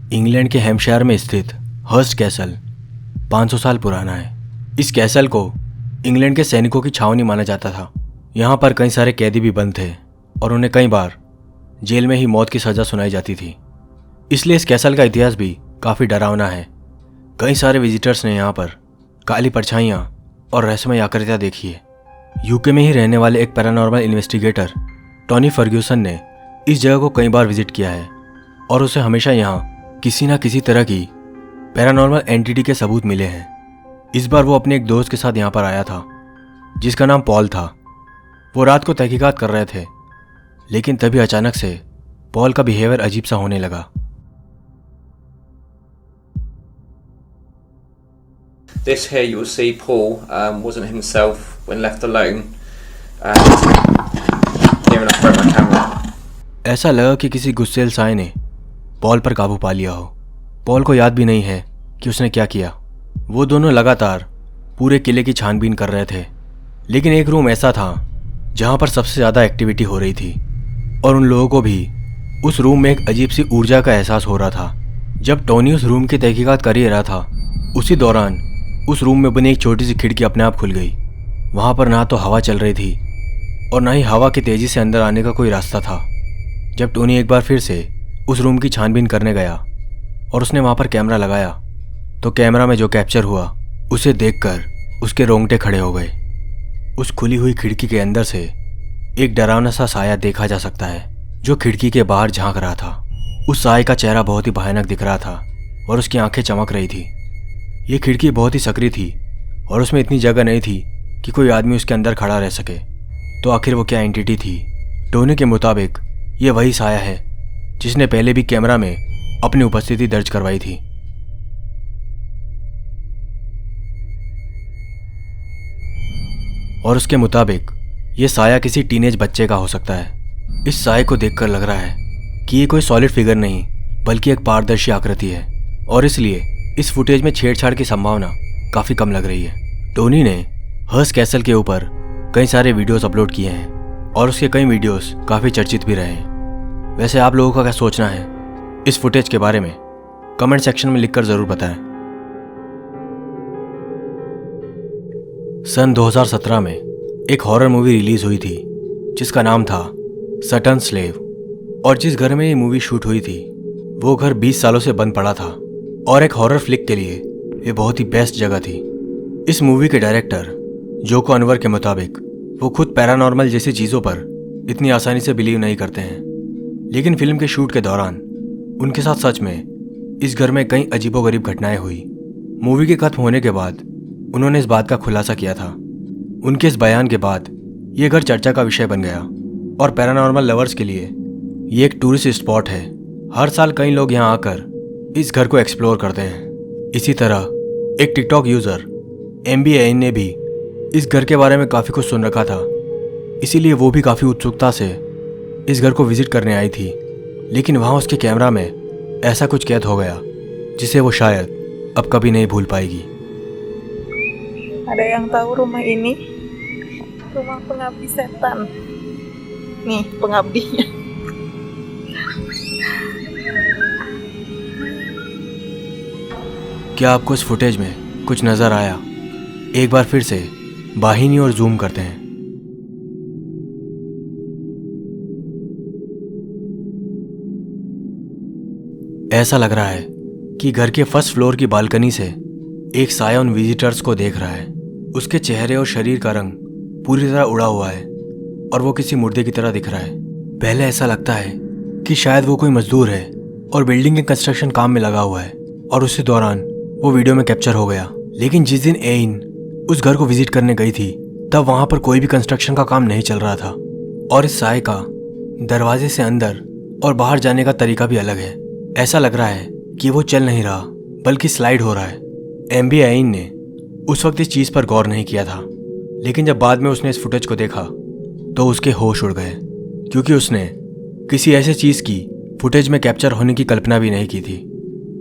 England के Hampshire में स्थित हर्स्ट कैसल 500 साल पुराना है। इस कैसल को इंग्लैंड के सैनिकों की छावनी माना जाता था। यहाँ पर कई सारे कैदी भी बंद थे और उन्हें कई बार जेल में ही मौत की सज़ा सुनाई जाती थी। इसलिए इस कैसल का इतिहास भी काफ़ी डरावना है। कई सारे विजिटर्स ने यहाँ पर काली परछाइयाँ और रहस्यमय आकृतियाँ देखी है। यूके में ही रहने वाले एक पैरानॉर्मल इन्वेस्टिगेटर टोनी फर्ग्यूसन ने इस जगह को कई बार विजिट किया है और उसे हमेशा यहाँ किसी न किसी तरह की पैरानॉर्मल एंटिटी के सबूत मिले हैं। इस बार वो अपने एक दोस्त के साथ यहाँ पर आया था जिसका नाम पॉल था। वो रात को तहकीकात कर रहे थे, लेकिन तभी अचानक से पॉल का बिहेवियर अजीब सा होने लगा। This here you will see Paul wasn't himself when left alone. Here and I broke my camera. ऐसा लगा कि किसी गुस्सेल साए ने पॉल पर काबू पा लिया हो। पॉल को याद भी नहीं है कि उसने क्या किया। वो दोनों लगातार पूरे किले की छानबीन कर रहे थे, लेकिन एक रूम ऐसा था जहाँ पर सबसे ज़्यादा एक्टिविटी हो रही थी और उन लोगों को भी उस रूम में एक अजीब सी ऊर्जा का एहसास हो रहा था। जब टोनी उस रूम की तहकीकात कर ही रहा था, उसी दौरान उस रूम में बनी एक छोटी सी खिड़की अपने आप खुल गई। वहाँ पर ना तो हवा चल रही थी और ना ही हवा की तेज़ी से अंदर आने का कोई रास्ता था। जब टोनी एक बार फिर से उस रूम की छानबीन करने गया और उसने वहाँ पर कैमरा लगाया, तो कैमरा में जो कैप्चर हुआ उसे देखकर उसके रोंगटे खड़े हो गए। उस खुली हुई खिड़की के अंदर से एक डरावना सा साया देखा जा सकता है जो खिड़की के बाहर झांक रहा था। उस साये का चेहरा बहुत ही भयानक दिख रहा था और उसकी आंखें चमक रही थी। ये खिड़की बहुत ही सकरी थी और उसमें इतनी जगह नहीं थी कि कोई आदमी उसके अंदर खड़ा रह सके। तो आखिर वो क्या एंटिटी थी? टोनी के मुताबिक ये वही साया है जिसने पहले भी कैमरा में अपनी उपस्थिति दर्ज करवाई थी। और उसके मुताबिक ये साया किसी टीनेज बच्चे का हो सकता है। इस साये को देखकर लग रहा है कि ये कोई सॉलिड फिगर नहीं बल्कि एक पारदर्शी आकृति है और इसलिए इस फुटेज में छेड़छाड़ की संभावना काफ़ी कम लग रही है। टोनी ने हर्स्ट कैसल के ऊपर कई सारे वीडियोस अपलोड किए हैं और उसके कई वीडियोस काफ़ी चर्चित भी रहे हैं। वैसे आप लोगों का क्या सोचना है इस फुटेज के बारे में? कमेंट सेक्शन में लिखकर ज़रूर बताएं। सन 2017 में एक हॉरर मूवी रिलीज़ हुई थी जिसका नाम था सटन स्लेव। और जिस घर में ये मूवी शूट हुई थी वो घर 20 सालों से बंद पड़ा था और एक हॉरर फ्लिक के लिए ये बहुत ही बेस्ट जगह थी। इस मूवी के डायरेक्टर जोको अनवर के मुताबिक वो खुद पैरानॉर्मल जैसी चीज़ों पर इतनी आसानी से बिलीव नहीं करते हैं, लेकिन फिल्म के शूट के दौरान उनके साथ सच में इस घर में कई अजीबोगरीब घटनाएं हुई। मूवी के खत्म होने के बाद उन्होंने इस बात का खुलासा किया था। उनके इस बयान के बाद ये घर चर्चा का विषय बन गया और पैरानॉर्मल लवर्स के लिए ये एक टूरिस्ट स्पॉट है। हर साल कई लोग यहाँ आकर इस घर को एक्सप्लोर करते हैं। इसी तरह एक टिकटॉक यूज़र MBAN ने भी इस घर के बारे में काफ़ी कुछ सुन रखा था, इसीलिए वो भी काफ़ी उत्सुकता से इस घर को विजिट करने आई थी। लेकिन वहाँ उसके कैमरा में ऐसा कुछ कैद हो गया जिसे वो शायद अब कभी नहीं भूल पाएगी। Ada yang tahu rumah ini? Rumah pengabdi setan. Nih, pengabdinya. क्या आपको इस फुटेज में कुछ नज़र आया? एक बार फिर से बाहिनी और जूम करते हैं। ऐसा लग रहा है कि घर के फर्स्ट फ्लोर की बालकनी से एक साया उन विजिटर्स को देख रहा है। उसके चेहरे और शरीर का रंग पूरी तरह उड़ा हुआ है और वो किसी मुर्दे की तरह दिख रहा है। पहले ऐसा लगता है कि शायद वो कोई मजदूर है और बिल्डिंग के कंस्ट्रक्शन काम में लगा हुआ है और उसी दौरान वो वीडियो में कैप्चर हो गया। लेकिन जिस दिन एइन उस घर को विजिट करने गई थी तब वहाँ पर कोई भी कंस्ट्रक्शन का काम नहीं चल रहा था और इस साये का दरवाजे से अंदर और बाहर जाने का तरीका भी अलग है। ऐसा लग रहा है कि वो चल नहीं रहा बल्कि स्लाइड हो रहा है। MBAN ने उस वक्त इस चीज़ पर गौर नहीं किया था, लेकिन जब बाद में उसने इस फुटेज को देखा तो उसके होश उड़ गए, क्योंकि उसने किसी ऐसे चीज़ की फुटेज में कैप्चर होने की कल्पना भी नहीं की थी।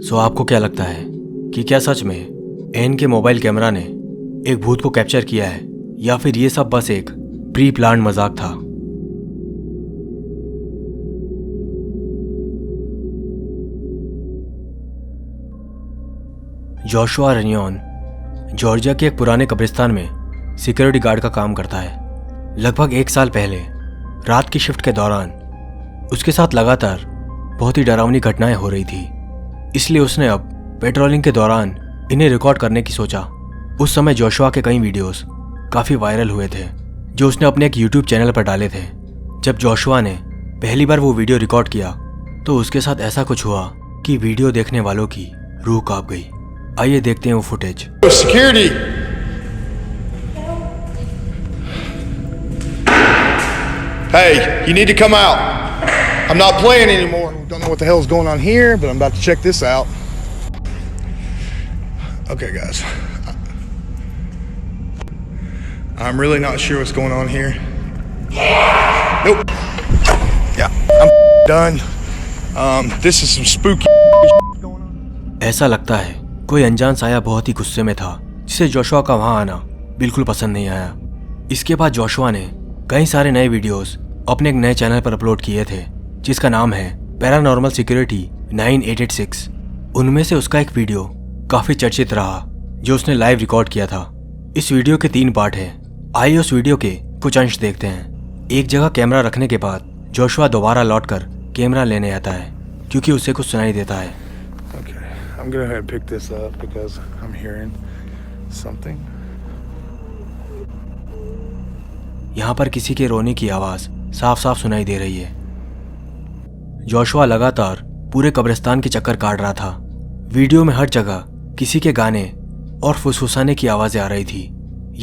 सो आपको क्या लगता है कि क्या सच में एन के मोबाइल कैमरा ने एक भूत को कैप्चर किया है या फिर ये सब बस एक प्री प्लान मजाक था? जोशुआ रनियन जॉर्जिया के एक पुराने कब्रिस्तान में सिक्योरिटी गार्ड का काम करता है। लगभग 1 साल पहले रात की शिफ्ट के दौरान उसके साथ लगातार बहुत ही डरावनी घटनाएं हो रही थी, इसलिए उसने अब पेट्रोलिंग के दौरान इन्हें रिकॉर्ड करने की सोचा। उस समय जोशुआ के कई वीडियोस काफ़ी वायरल हुए थे जो उसने अपने एक यूट्यूब चैनल पर डाले थे। जब जोशुआ ने पहली बार वो वीडियो रिकॉर्ड किया तो उसके साथ ऐसा कुछ हुआ कि वीडियो देखने वालों की रूह कांप गई। आइए देखते हैं वो footage. Security! Hey, you need to come out. I'm not playing anymore. Don't know what the hell's going on here, but I'm about to check this out. Okay, guys. I'm really not sure what's going on here. Nope. Yeah, I'm done. This is some spooky going on. ऐसा लगता है कोई अनजान साया बहुत ही गुस्से में था, जिसे जोशुआ का वहां आना बिल्कुल पसंद नहीं आया। इसके बाद जोशुआ ने कई सारे नए वीडियोस अपने एक नए चैनल पर अपलोड किए थे जिसका नाम है पैरानॉर्मल सिक्योरिटी 9886। उनमें से उसका एक वीडियो काफी चर्चित रहा जो उसने लाइव रिकॉर्ड किया था। इस वीडियो के 3 पार्ट हैं। आइए उस वीडियो के कुछ अंश देखते हैं। एक जगह कैमरा रखने के बाद जोशुआ दोबारा लौटकर कैमरा लेने आता है क्योंकि उसे कुछ सुनाई देता है। Okay, I'm gonna go ahead and pick this up because I'm hearing something. यहाँ पर किसी के रोने की आवाज साफ साफ सुनाई दे रही है। जोशुआ लगातार पूरे कब्रिस्तान के चक्कर काट रहा था। वीडियो में हर जगह किसी के गाने और फुसफुसाने की आवाजें आ रही थी।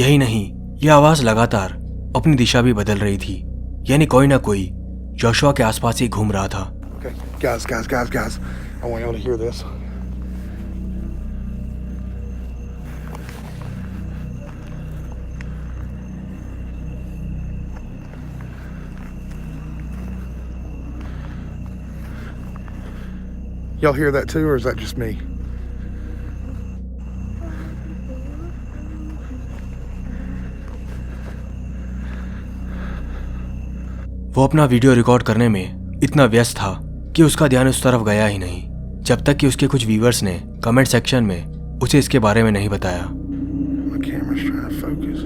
यही नहीं, यह आवाज लगातार अपनी दिशा भी बदल रही थी, यानी कोई ना कोई जोशुआ के आसपास ही घूम रहा था। Okay, guys, I want y'all to hear this. Y'all hear that too, or is that just me? वो अपना वीडियो रिकॉर्ड करने में इतना व्यस्त था कि उसका ध्यान उस तरफ गया ही नहीं, जब तक कि उसके कुछ व्यूअर्स ने कमेंट सेक्शन में उसे इसके बारे में नहीं बताया। My camera's trying to focus.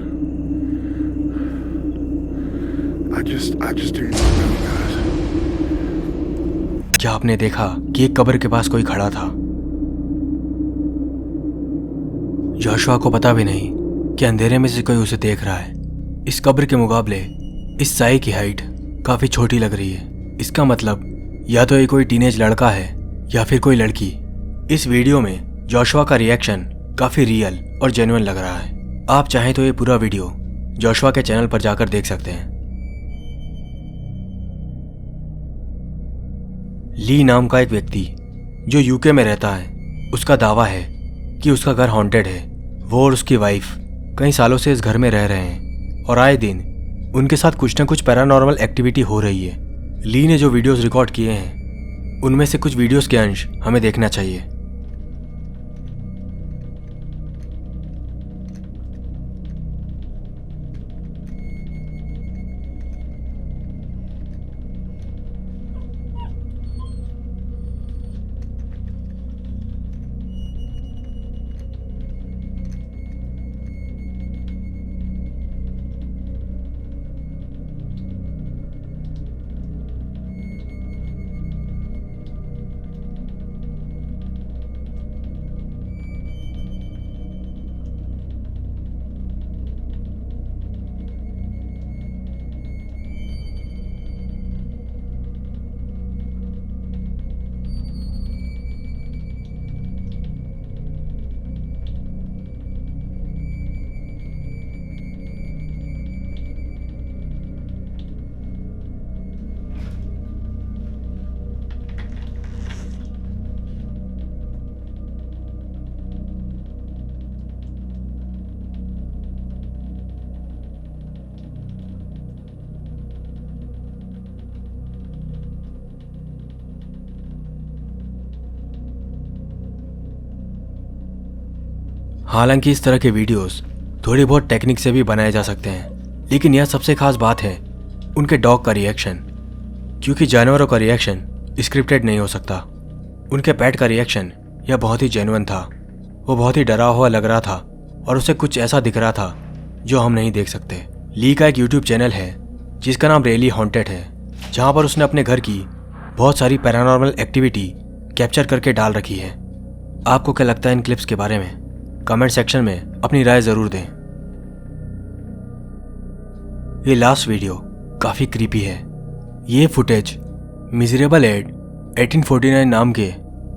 I just do not know, guys. क्या आपने देखा कि एक कब्र के पास कोई खड़ा था? जोशुआ को पता भी नहीं कि अंधेरे में से कोई उसे देख रहा है। इस कब्र के मुकाबले इस साई की हाइट काफी छोटी लग रही है। इसका मतलब या तो ये कोई टीनेज लड़का है या फिर कोई लड़की। इस वीडियो में जोशुआ का रिएक्शन काफी रियल और जेन्युइन लग रहा है। आप चाहें तो ये पूरा वीडियो जोशुआ के चैनल पर जाकर देख सकते हैं। ली नाम का एक व्यक्ति जो यूके में रहता है, उसका दावा है कि उसका घर हॉन्टेड है। वो और उसकी वाइफ कई सालों से इस घर में रह रहे हैं और आए दिन उनके साथ कुछ न कुछ पैरानॉर्मल एक्टिविटी हो रही है। ली ने जो वीडियोस रिकॉर्ड किए हैं उनमें से कुछ वीडियोस के अंश हमें देखना चाहिए। हालांकि इस तरह के वीडियोस थोड़ी बहुत टेक्निक से भी बनाए जा सकते हैं, लेकिन यह सबसे खास बात है उनके डॉग का रिएक्शन, क्योंकि जानवरों का रिएक्शन स्क्रिप्टेड नहीं हो सकता। उनके पेट का रिएक्शन यह बहुत ही जेन्युइन था वो बहुत ही डरा हुआ लग रहा था और उसे कुछ ऐसा दिख रहा था जो हम नहीं देख सकते। ली का एक यूट्यूब चैनल है जिसका नाम रियली हॉन्टेड है, जहाँ पर उसने अपने घर की बहुत सारी पैरानॉर्मल एक्टिविटी कैप्चर करके डाल रखी है। आपको क्या लगता है इन क्लिप्स के बारे में? कमेंट सेक्शन में अपनी राय ज़रूर दें। ये लास्ट वीडियो काफ़ी क्रीपी है। ये फुटेज मिजरेबल एड 1849 नाम के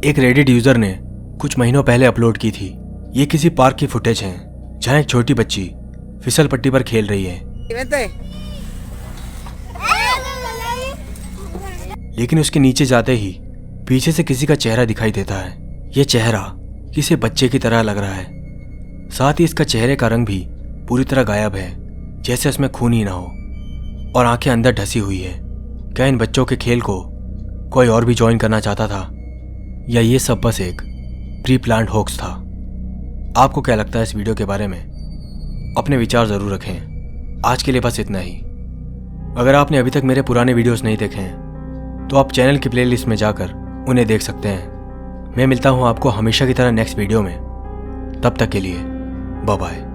एक रेडिट यूज़र ने कुछ महीनों पहले अपलोड की थी। ये किसी पार्क की फुटेज है जहाँ एक छोटी बच्ची फिसल पट्टी पर खेल रही है, लेकिन उसके नीचे जाते ही पीछे से किसी का चेहरा दिखाई देता है। यह चेहरा किसी बच्चे की तरह लग रहा है, साथ ही इसका चेहरे का रंग भी पूरी तरह गायब है, जैसे इसमें खून ही ना हो, और आंखें अंदर ढसी हुई है। क्या इन बच्चों के खेल को कोई और भी ज्वाइन करना चाहता था, या ये सब बस एक प्री प्लान्ड होक्स था? आपको क्या लगता है इस वीडियो के बारे में? अपने विचार ज़रूर रखें। आज के लिए बस इतना ही। अगर आपने अभी तक मेरे पुराने वीडियोस नहीं देखे हैं तो आप चैनल की प्लेलिस्ट में जाकर उन्हें देख सकते हैं। मैं मिलता हूँ आपको हमेशा की तरह नेक्स्ट वीडियो में। तब तक के लिए बाय बाय।